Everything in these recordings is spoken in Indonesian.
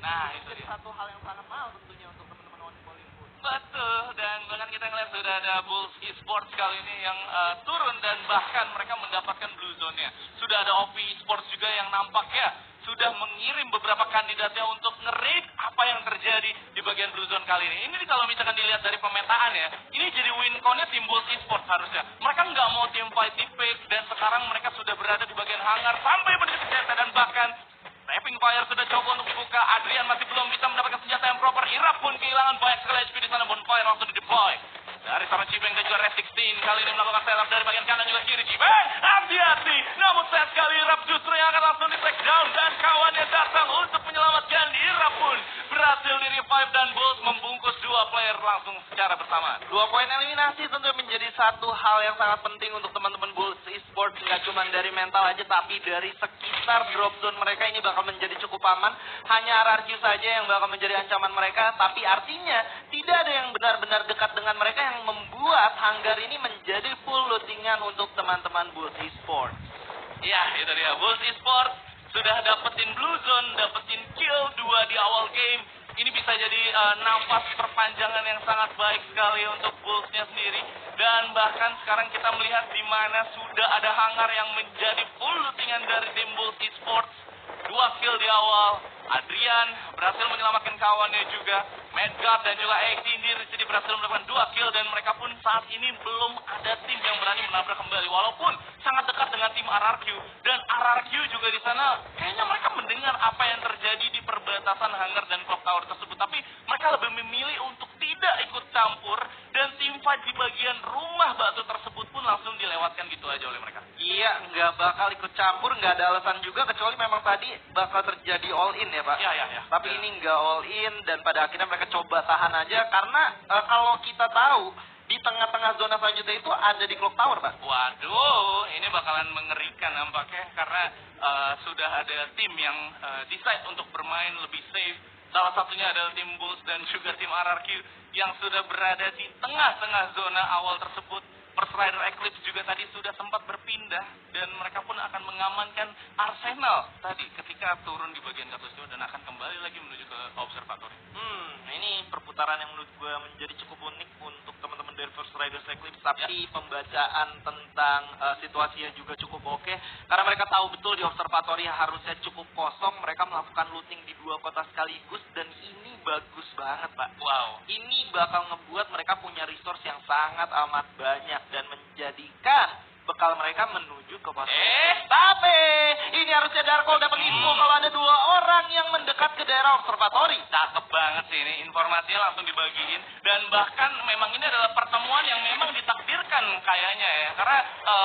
Nah, itu jadi dia. satu hal yang sangat mahal tentunya untuk teman-teman Olimpiade. Betul, dan bahkan kita ngeliat sudah ada Bulls Esports kali ini yang turun dan bahkan mereka mendapatkan blue zone-nya. Sudah ada OP Esports juga yang nampaknya sudah mengirim beberapa kandidatnya untuk nge-rate apa yang terjadi di bagian blue zone kali ini. Ini kalau misalkan dilihat dari pemetaan ya, ini jadi win con-nya tim Bulls Esports harusnya. Mereka nggak mau tim fight di pick dan sekarang mereka sudah berada di bagian hangar sampai mendekat senjata dan bahkan Rapping Fire sudah coba untuk dibuka. Adrian masih belum bisa mendapatkan senjata yang proper. Irap pun kehilangan banyak sekali HP di sana. Bonfire langsung di-deploy. Dari seorang Cibeng dan juga Red 16 kali ini melakukan setup dari bagian kanan juga kiri. Cibeng hati-hati. Namun sayang sekali Irap justru yang akan langsung di-take down. Dan kawannya datang untuk menyelamatkan. Irap pun berhasil di-revive dan Bulls membungkus dua player langsung secara bersamaan. 2 poin eliminasi tentu menjadi satu hal yang sangat penting untuk teman-teman Bulls Esports. Nggak cuma dari mental aja, tapi dari sekitar drop zone mereka ini bakal menjadi cukup aman. Hanya RRQ saja yang bakal menjadi ancaman mereka, tapi artinya tidak ada yang benar-benar dekat dengan mereka yang membuat hanggar ini menjadi full lootingan untuk teman-teman Bulls Esports. Ya, itu dia. Bulls Esports sudah dapetin blue zone, dapetin kill 2 di awal game. Ini bisa jadi nafas perpanjangan yang sangat baik sekali untuk Bulls-nya sendiri. Dan bahkan sekarang kita melihat di mana sudah ada hangar yang menjadi full lootingan dari tim Bulls Esports. 2 kill di awal. Adrian berhasil menyelamatkan kawannya juga. Medgard dan juga Exindir jadi berhasil mendapatkan 2 kill dan mereka pun saat ini belum ada tim yang berani menabrak kembali. Walaupun sangat dekat dengan tim RRQ dan RRQ juga di sana kayaknya mereka mendengar apa yang terjadi di perbatasan hangar dan clock tower tersebut, tapi mereka lebih memilih untuk tidak ikut campur dan tim fight di bagian rumah batu tersebut pun langsung dilewatkan gitu aja oleh mereka. Iya, nggak bakal ikut campur, nggak ada alasan juga kecuali memang tadi bakal terjadi all in ya Pak. Ya. Tapi ini nggak all in dan pada akhirnya mereka coba tahan aja karena kalau kita tahu di tengah-tengah zona selanjutnya itu ada di clock tower Pak. Waduh, ini bakalan mengerikan nampaknya karena sudah ada tim yang decide untuk bermain lebih safe. Salah satunya adalah tim Bulls dan juga tim RRQ yang sudah berada di tengah-tengah zona awal tersebut. First Rider Eclipse juga tadi sudah sempat berpindah dan mereka pun akan mengamankan Arsenal tadi ketika turun di bagian Katusio dan akan kembali lagi menuju ke observatory. Ini perputaran yang menurut gue menjadi cukup unik untuk teman-teman dari First Riders Eclipse, tapi pembacaan tentang situasinya juga cukup oke karena mereka tahu betul di observatory harusnya cukup kosong, mereka melakukan looting di 2 kota sekaligus dan ini bagus banget Pak. Wow. Ini bakal ngebuat mereka punya resource yang sangat amat banyak dan menjadikan bekal mereka menuju ke pos. Tapi ini harusnya Darko dapat info kalau ada 2 orang yang mendekat ke daerah observatory. Cakep banget sih ini, informasinya langsung dibagiin dan bahkan memang ini adalah pertemuan yang memang ditakdirkan kayaknya ya, karena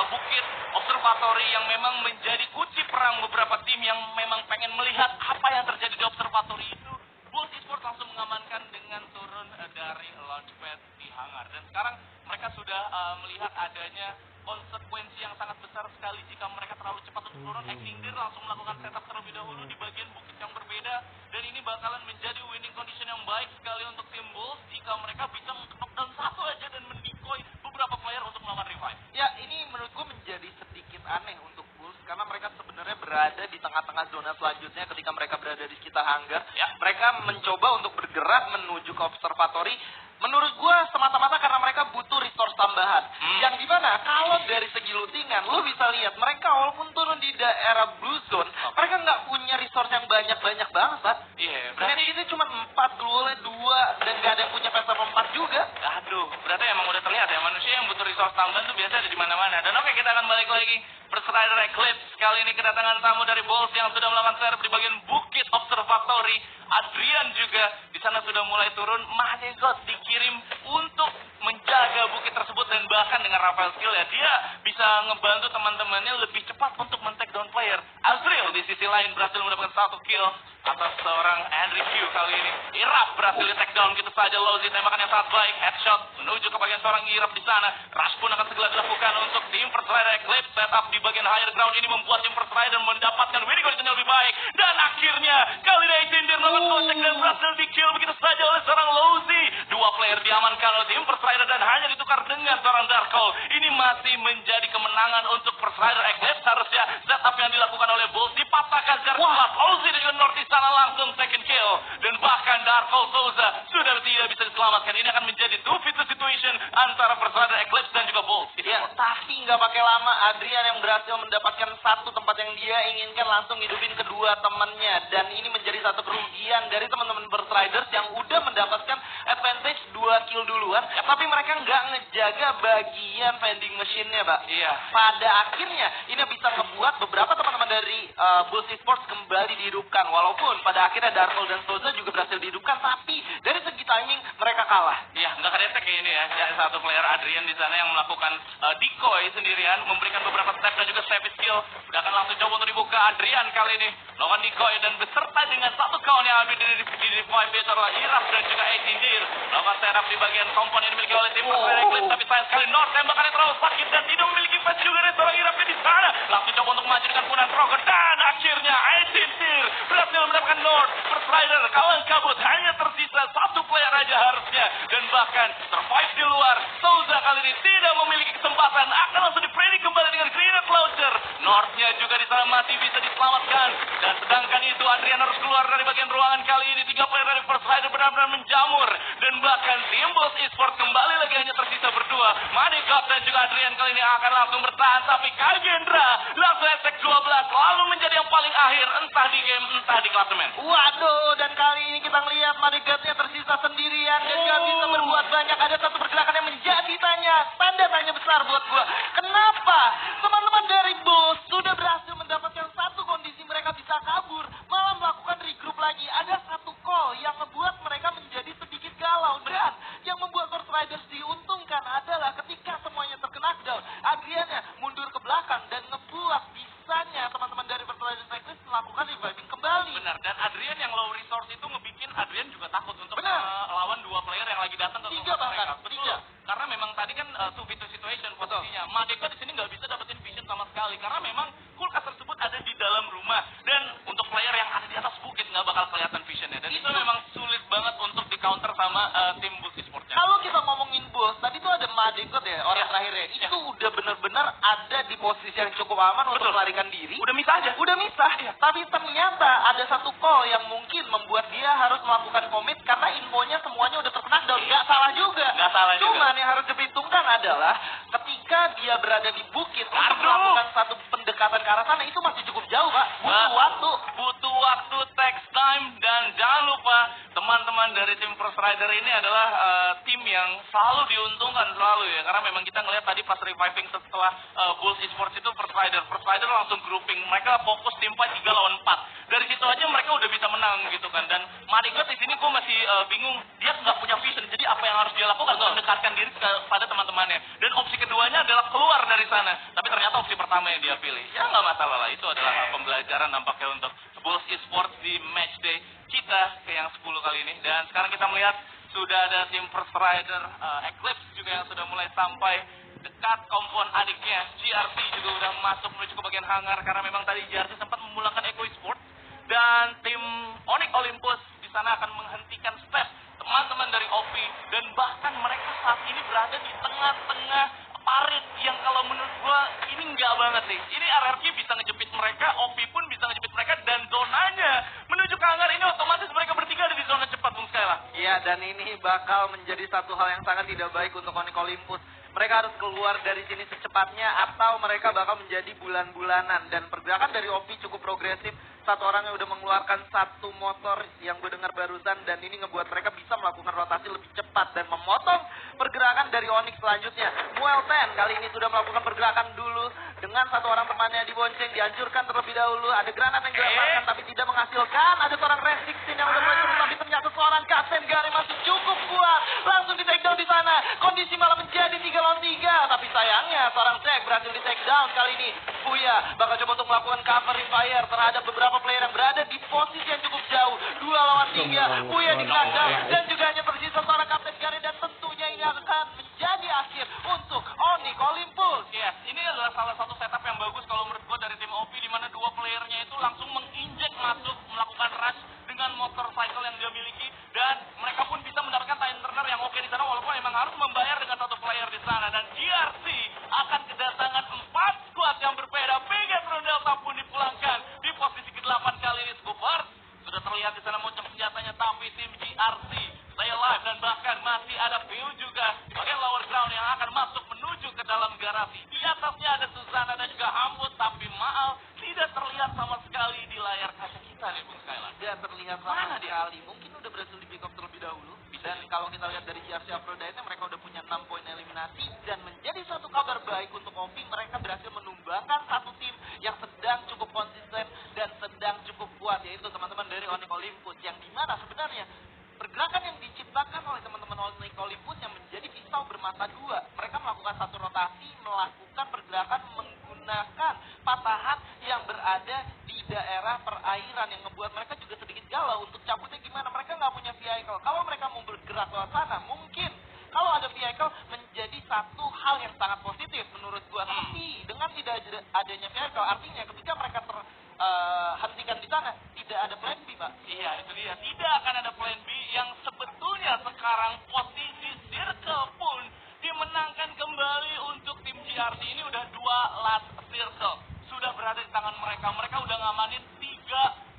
bukit observatory yang memang menjadi kunci perang beberapa tim yang memang pengen melihat apa yang terjadi di observatory itu. Bulls Esports langsung mengamankan dengan turun dari launchpad di hangar dan sekarang mereka sudah melihat adanya konsekuensi yang sangat besar sekali jika mereka terlalu cepat untuk turun. Exindir langsung melakukan setup terlebih dahulu di bagian bukit yang berbeda dan ini bakalan menjadi winning condition yang baik sekali untuk tim Bulls jika mereka bisa knockdown 1 aja dan mendikoy beberapa player untuk melakukan revive. Ya, ini menurutku menjadi sedikit aneh untuk Bulls karena mereka sebenarnya berada di tengah-tengah zona selanjutnya ketika mereka berada di sekitar hangar. Ya. Mereka mencoba untuk bergerak menuju ke observatory. Menurut gua semata-mata karena mereka butuh resource tambahan. Yang dimana kalau dari segi lootingan, lu bisa lihat mereka walaupun turun di daerah blue zone, mereka nggak punya resource yang banyak-banyak banget, Pak. Iya, Berarti ini cuma 4, glue 2, dan nggak ada yang punya pesta 4 juga. Aduh, berarti emang udah terlihat ya manusia yang butuh resource tambahan tuh biasa ada di mana-mana. Dan oke, kita akan balik lagi. First Rider Eclipse kali ini kedatangan tamu dari Bulls yang sudah melakukan serve di bagian bukit observatory. Adrian juga di sana sudah mulai turun. Manegot dikirim untuk menjaga bukit tersebut dan bahkan dengan Rafael skill ya dia bisa ngebantu teman-temannya lebih cepat untuk men-take down player. Azriel di sisi lain berhasil mendapatkan 1 kill atas seorang Andrew Q kali ini. Irap berhasil di-take down gitu saja. Lozi tembakan yang sangat baik, headshot menuju ke bagian seorang Irap di sana. Rush pun akan segera dilakukan untuk tim First Rider Eclipse. Setup di bagian higher ground ini membuat tim First Rider mendapatkan winning condition yang lebih baik dan akhirnya kali ini Exindir melakukan kocek dan berhasil di-kill begitu saja oleh seorang Lozi. 2 player diamankan oleh tim First Rider dan hanya ditukar dengan seorang Dark Hole. Ini masih menjadi kemenangan untuk First Rider Eclipse. Harusnya setup yang dilakukan oleh Bulls dipatahkan Fighter setelah Fauzi dan juga North di sana langsung second kill. Dan bahkan Darko Souza sudah tidak bisa diselamatkan. Ini akan menjadi 2v2 situation antara First Rider Eclipse dan juga Bulls. Ya, tapi nggak pakai lama, Adrian yang berhasil mendapatkan satu tempat yang dia inginkan, langsung hidupin kedua temannya. Dan ini menjadi satu kerugian dari teman-teman First Riders yang udah mendapatkan advantage 2 kill duluan. Tapi mereka nggak ngejaga bagian vending machine-nya, Pak. Iya. Pada akhirnya, ini bisa ngebuat beberapa teman-teman dari Bulls Esports kembali dihidupkan. Walaupun pada akhirnya Darko dan Souza juga berhasil dihidupkan, tapi dari segi timing mereka kalah. Iya, nggak kedetek kayak ini ya. Ada satu player Adrian di sana yang melakukan decoy sendirian, memberikan beberapa step dan juga savage skill. Udah akan langsung coba untuk dibuka Adrian kali ini. Lawan decoy dan beserta dengan satu kawan yang ambil di 5 itu adalah Iraf dan juga 18 Deer. Lakukan serap di bagian kompon yang dimiliki oleh tim First Rider Eclipse, tapi sayang sekali North tembakannya terlalu sakit dan tidak memiliki flash juga dari seorang Irafnya di sana. Langsung coba untuk maju dengan punan Proger dan akhirnya 18 Deer berhasil mendapatkan North. First Rider kalang kabut, hanya tersisa satu player aja harusnya, dan bahkan survive di luar. Souza kali ini tidak memiliki kesempatan, akan langsung dipredik kembali dengan grenade launcher. Northnya juga di sana masih bisa diselamatkan, dan sedangkan itu Adrian harus keluar dari bagian ruangan kali ini. 3 player dari First Rider benar-benar menjamur, dan bahkan tim Bulls Esports kembali lagi hanya tersisa berdua. Madikot dan juga Adrian kali ini akan langsung bertahan, tapi Kagendra langsung attack 12, lalu menjadi yang paling akhir, entah di game, entah di klasemen. Waduh, dan kali ini kita melihat Madikotnya tersisa sendirian dan gak bisa berbuat banyak. Ada satu pergerakan yang menjadi tanda tanya besar buat gua. Kenapa teman-teman dari Bulls sudah berhasil mendapatkan satu kondisi mereka bisa kabur, malah melakukan regroup lagi. Ada satu call yang membuat mereka menjadi sedikit galau, dan yang membuat First Riders diuntungkan adalah ketika semuanya terkena down, Adriannya mundur ke belakang dan ngebuat bisanya teman-teman dari First Riders Eclipse melakukan reviving kembali. Benar, dan Adrian yang low resource itu ngebikin Adrian juga takut untuk Benar. melawan 2 player yang lagi datang ke Tiga tempat bahkan, mereka. Betul. tiga. Karena memang tadi kan 2v2 situation posisinya. Madeko di sini nggak bisa dapetin vision sama sekali karena memang kulkas tersebut ada di dalam rumah, dan untuk player yang ada di atas bukit nggak bakal kelihatan visionnya, dan itu memang sulit banget untuk di counter sama tim Bulls Esports-nya. Kalau kita ngomongin Bulls, tadi tuh ada Madikot ya, orang Ya. terakhirnya. Itu udah benar-benar ada di posisi yang cukup aman untuk Betul. melarikan diri. Udah misah aja. Udah misah. Tapi ternyata ada satu call yang mungkin membuat dia harus melakukan komit karena infonya semuanya udah terkena down. Nggak salah juga. Nggak salah juga. Cuman yang harus diperhitungkan adalah ketika dia berada di bukit untuk Aduh. melakukan satu pendekatan ke arah sana, itu masih cukup jauh, Pak. Butuh waktu. Butuh waktu, takes time, dan jangan lupa teman-teman dari tim First Rider ini adalah tim yang selalu diuntungkan selalu ya, karena memang kita ngelihat tadi pas reviving setelah Bulls Esports itu First Rider langsung grouping, mereka fokus tim fight 3 lawan 4. Dari situ aja mereka udah bisa menang gitu kan. Dan Madikot di sini gue masih bingung, dia nggak punya vision, jadi apa yang harus dia lakukan? Mendekatkan diri kepada teman-temannya. Dan opsi keduanya adalah keluar dari sana, tapi ternyata opsi pertama yang dia pilih. Ya nggak masalah lah, itu adalah pembelajaran nampaknya untuk Bulls Esports di matchday kita ke yang 10 kali ini. Dan sekarang kita melihat sudah ada tim First Rider Eclipse juga yang sudah mulai sampai dekat kompon adiknya. GRC juga udah masuk menuju ke bagian hangar karena memang tadi GRC sempat memulangkan Echo Esports, dan tim Onyx Olympus di sana akan menghentikan step teman-teman dari OP, dan bahkan mereka saat ini berada di tengah-tengah parit yang kalau menurut gua ini enggak banget nih. Ini RRQ bisa ngejepit mereka, OP pun bisa ngejepit mereka, dan zonanya menuju ke hangar ini otomatis mereka bertiga ada di zona cepat, Bung Skyla. Iya, dan ini bakal menjadi satu hal yang sangat tidak baik untuk Onyx Olympus. Mereka harus keluar dari sini secepatnya atau mereka bakal menjadi bulan-bulanan. Dan pergerakan dari OP cukup progresif. Satu orang yang udah mengeluarkan satu motor yang gue dengar barusan, dan ini ngebuat mereka bisa melakukan rotasi lebih cepat dan memotong pergerakan dari Onyx selanjutnya. Muelten kali ini sudah melakukan pergerakan dulu dengan satu orang temannya dibonceng, dihancurkan terlebih dahulu. Ada granat yang dilemparkan tapi tidak menghasilkan. Ada seorang Resixin yang udah mulai turun, tapi ternyata seorang Kapten Gary masih cukup kuat. Langsung di take down di sana. Kondisi malah menjadi 3 lawan 3. Tapi sayangnya seorang Jack berhasil di take down kali ini. Buya bakal coba untuk melakukan covering fire terhadap beberapa player yang berada di posisi yang cukup jauh. 2 lawan 3. Buya di knockdown dan juga hanya tersisa seorang Kapten Gary, dan tentunya ini akan menjadi akhir untuk Onyx Olympus. Yes, ini adalah salah satu setup yang bagus kalau menurut gue dari tim OP, di mana 2 playernya itu langsung menginjek masuk melakukan rush dengan motorcycle yang dia miliki, dan mereka pun bisa mendapatkan time turner yang oke di sana walaupun memang harus membayar dengan 1 player di sana. Dan GRC akan kedatangan 4 squad yang berbeda. Bigatron Delta pun dipulangkan di posisi ke-8 kali tapi tim GRC stay alive dan bahkan masih ada Phil juga bagian lower ground yang akan masuk menuju ke dalam garasi. Di atasnya ada Susana dan juga Hambut, tapi Maal tidak terlihat sama sekali di layar kaca kita nih Bung Skylar. Dia terlihat sama sekali. Mungkin udah berhasil di pick up terlebih dahulu. Dan kalau kita lihat dari GRC Aphrodite, mereka udah punya 6 poin eliminasi. Dan menjadi satu kabar baik untuk OP, mereka berhasil menumbangkan satu tim yang sedang cukup konsisten dan sedang cukup kuat, yaitu teman-teman dari Onyx Olympus. Yang dimana sebenarnya pergerakan yang diciptakan oleh teman-teman Onyx Olympus yang menjadi pisau bermata dua. Mereka melakukan satu rotasi, melakukan pergerakan menggunakan patahan yang berada di daerah perairan yang membuat mereka juga sedikit galau untuk cabutnya gimana. Mereka nggak punya vehicle. Kalau mereka mau bergerak ke sana, mungkin kalau ada vehicle menjadi satu hal yang sangat positif menurut gua. Tapi dengan tidak adanya vehicle, artinya ketika mereka hentikan di sana, tidak ada plan B, Pak. Iya, itu dia. Tidak akan ada plan B yang sebetulnya sekarang posisi circle pun dimenangkan kembali untuk tim GRC. Ini udah 2 last circle. Sudah berada di tangan mereka. Mereka udah ngamanin 3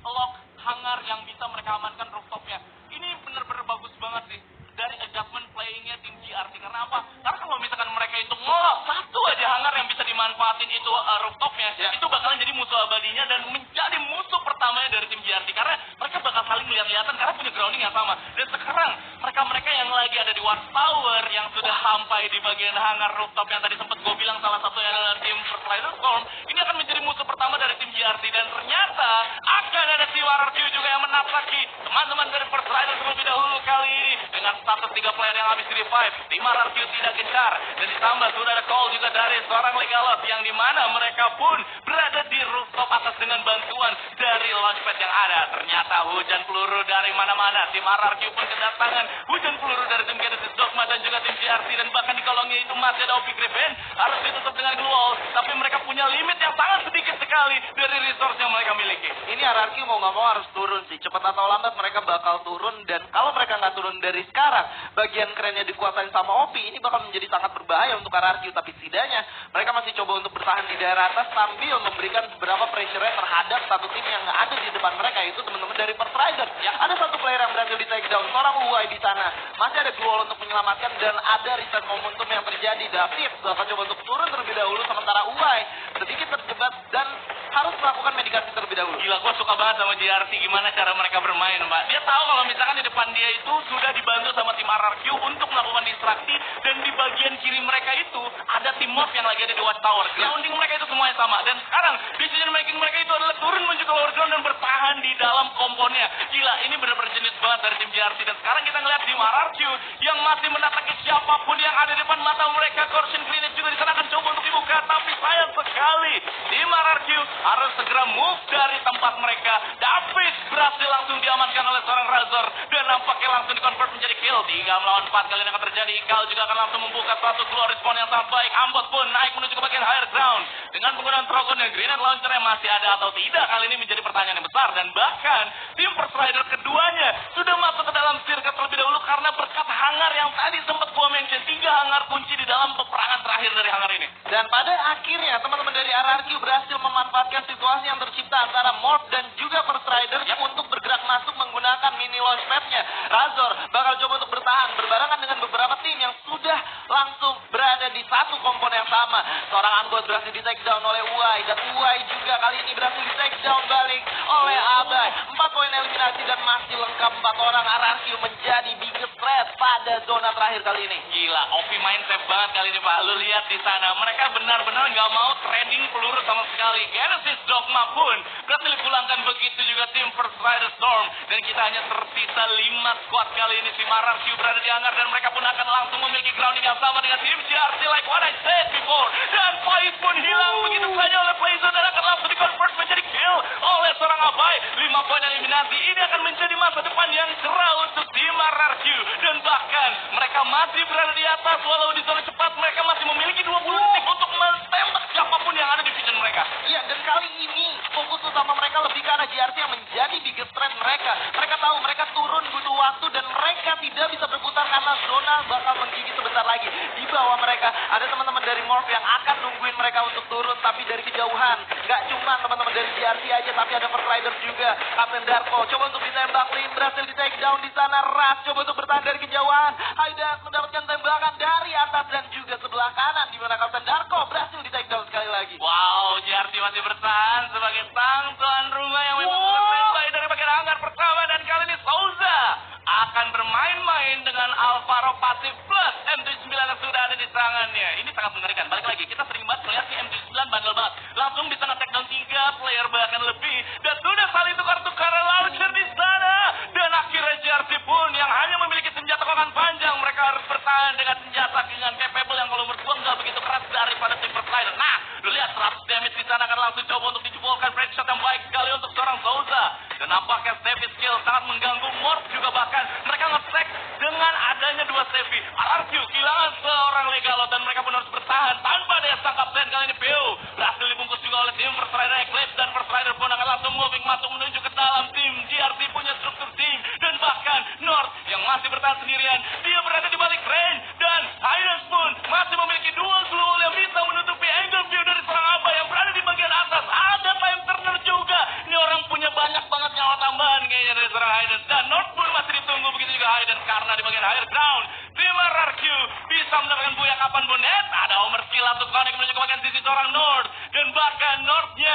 lock hangar yang bisa mereka amankan rooftopnya. Ini bener-bener bagus banget sih dari adjustment playingnya tim GRC. Karena apa? Karena kalau misalkan mereka itu ngelok satu aja hangar yang bisa dimanfaatin itu rooftopnya, itu bakalan jadi musuh abadinya dan menjadi musuh pertamanya dari tim GRC. Karena mereka bakal saling lihat-lihatan karena punya grounding yang sama. Dan sekarang mereka-mereka yang lagi ada di Watchtower yang sudah sampai di bagian hangar rooftop yang tadi sempat gue bilang salah satunya adalah tim First Rider Storm, ini akan menjadi musuh pertama dari tim GRC. Dan ternyata akan ada tim RRQ juga yang menapaki teman-teman dari First Rider terlebih dahulu kali ini dengan status 3 player yang habis di revive. Tim RRQ tidak gencar dan ditambah sudah ada call juga dari seorang Legalos yang dimana mereka pun berada di rooftop atas dengan bantuan dari launchpad yang ada. Ternyata hujan peluru dari mana-mana. Tim RRQ pun kedatangan hujan peluru dari tim Genesis Dogma dan juga tim GRC, dan bahkan di kolongnya itu masih ada OP Griffin harus ditutup dengan glue wall, tapi mereka punya limit yang sangat sedikit sekali dari resource yang mereka miliki. Ini RRQ mau nggak mau harus turun sih. Cepat atau lambat mereka bakal turun, dan kalau mereka nggak turun dari sekarang, bagian kerennya dikuasain sama OP, ini bakal menjadi sangat berbahaya untuk RRQ. Tapi setidaknya mereka masih coba untuk bertahan di daerah atas sambil memberikan beberapa pressure terhadap satu tim yang ada di depan mereka, yaitu teman-teman dari First Rider. Ada satu player yang berhasil di take down, seorang Uwai di sana. Masih ada duel untuk menyelamatkan dan ada reset momentum yang terjadi. David bakal coba untuk turun terlebih dahulu, sementara Uwai sedikit terjebak dan harus melakukan medikasi terlebih dahulu. Gila, gue suka banget sama GRC gimana cara mereka bermain, Mbak. Dia tahu kalau misalkan di depan dia itu sudah dibantu sama tim RRQ untuk melakukan distraksi, dan di bagian kiri mereka itu ada tim MOF yang lagi ada di Watchtower. Grounding mereka itu semuanya sama, dan sekarang decision making mereka itu adalah turun menuju ke lower ground dan bertahan di dalam komponnya. Gila, ini benar-benar jenis banget dari tim GRC. Dan sekarang kita ngeliat tim RRQ yang masih menataki siapapun yang ada di depan mata mereka. Corsin Clinic juga di sana akan coba untuk dibuka, tapi sayang sekali tim RRQ harus segera move dari tempat mereka. David berhasil langsung diamankan oleh seorang Razor dan nampaknya langsung dikonvert menjadi kill. 3 melawan 4 kali ini akan terjadi. Ikal juga akan langsung membuka suatu glory spawn yang sangat baik. Ambot pun naik menuju ke bagian higher ground dengan penggunaan Trogon dan grenade launcher yang masih ada atau tidak. Kali ini menjadi pertanyaan yang besar, dan bahkan tim First Rider keduanya sudah masuk ke dalam circuit terlebih dahulu karena berkat hangar yang tadi sempat gua mention. 3 hangar kunci di dalam peperangan terakhir dari hangar ini. Dan pada akhirnya teman-teman dari RRQ berhasil memanfaatkan situasi yang tercipta antara Morph dan juga First Rider untuk bergerak masuk menggunakan mini launchpad-nya. Razor bakal coba untuk bertahan berbarengan dengan beberapa tim yang sudah langsung berada di satu komponen yang sama. Seorang Ambot berhasil di take down oleh Uwai, dan Uwai juga kali ini berhasil di take down balik oleh Abai. 4 poin eliminasi dan masih lengkap 4 orang. RRQ menjadi biggest threat pada zona terakhir kali ini. Gila, OP main safe banget kali ini, Pak. Lu lihat di sana, mereka benar-benar nggak mau trading peluru sama sekali. Genesis Dogma pun berhasil dipulangkan, begitu juga tim First Rider Storm. Dan kita hanya tersisa 5 squad kali ini. Tim RRQ berada di hangar dan mereka pun akan langsung memiliki grounding yang sama dengan tim GRC, like what I said before. Dan Faiz pun hilang begitu saja oleh Playzone dan akan langsung dikonvert menjadi kill oleh seorang Abai. 5 poin eliminasi ini akan menjadi masa depan yang cerah untuk tim RRQ. Dan bahkan mereka masih berada di atas, walau di zona cepat mereka masih memiliki 20 detik untuk menembak siapapun yang ada di vision mereka. Iya, dan kali ini fokus utama mereka lebih ke arah GRC yang menjadi biggest threat mereka. Mereka tahu mereka turun butuh waktu dan mereka tidak bisa berputar karena zona bakal menggigit sebentar lagi. Di bawah mereka ada teman-teman dari Morph yang akan nungguin mereka untuk turun, tapi dari kejauhan. Gak cuma teman-teman dari GRC aja, tapi ada First First Rider juga. Kapten Darko coba untuk ditembak, Lim berhasil di take down di sana. Ras coba untuk bertahan dari kejauhan. Haidat mendapatkan tembakan dari atas dan juga sebelah kanan, di mana Kapten Darko berhasil di take down sekali lagi. Wow, JRT masih bertahan sebagai sang tuan rumah yang memang standby dari bagian hanggar pertama, dan kali ini Souza akan bermain-main dengan Alvaro Pasif plus M79 yang sudah ada di tangannya. Ini sangat mengerikan. Balik lagi, kita sering banget melihat si M79 bandel banget. Langsung bisa nge-take down 3 player bahkan lebih, dan sudah saling tukar-tukaran launcher di sana. Dan akhirnya JRT pun yang hanya memiliki senjata kokan panjang, mereka harus bertahan dengan senjata dengan capable yang kalau menurut gua nggak begitu keras daripada tim First Rider. Nah, lu lihat 100 damage di sana kan langsung coba untuk dijebolkan break shot yang baik sekali untuk seorang Souza. Dan nampaknya Stevie skill sangat mengganggu. Morph juga bahkan mereka nge-stack dengan adanya 2 Stevie. RRQ kehilangan seorang Legalo dan mereka pun harus bertahan tanpa daya sang kapten. Kali ini PO berhasil dibungkus juga oleh tim First Rider Eclipse, dan First Rider pun akan langsung moving masuk menuju ke dalam tim. GRT punya struktur tim, dan bahkan North yang masih bertahan sendirian, dia berada di balik range, dan Highness pun masih memiliki dual glue yang bisa menutupi angle view dari seorang Aba yang berada di bagian atas. Ada time turner juga. Ini orang punya banyak banget nyawa tambahan kayaknya dari seorang Highness, dan North pun masih ditunggu begitu juga Highness karena di bagian higher ground tim RRQ bisa mendapatkan buaya kapan pun. Ada Homer skill untuk connect menuju ke bagian sisi seorang North, dan bahkan Northnya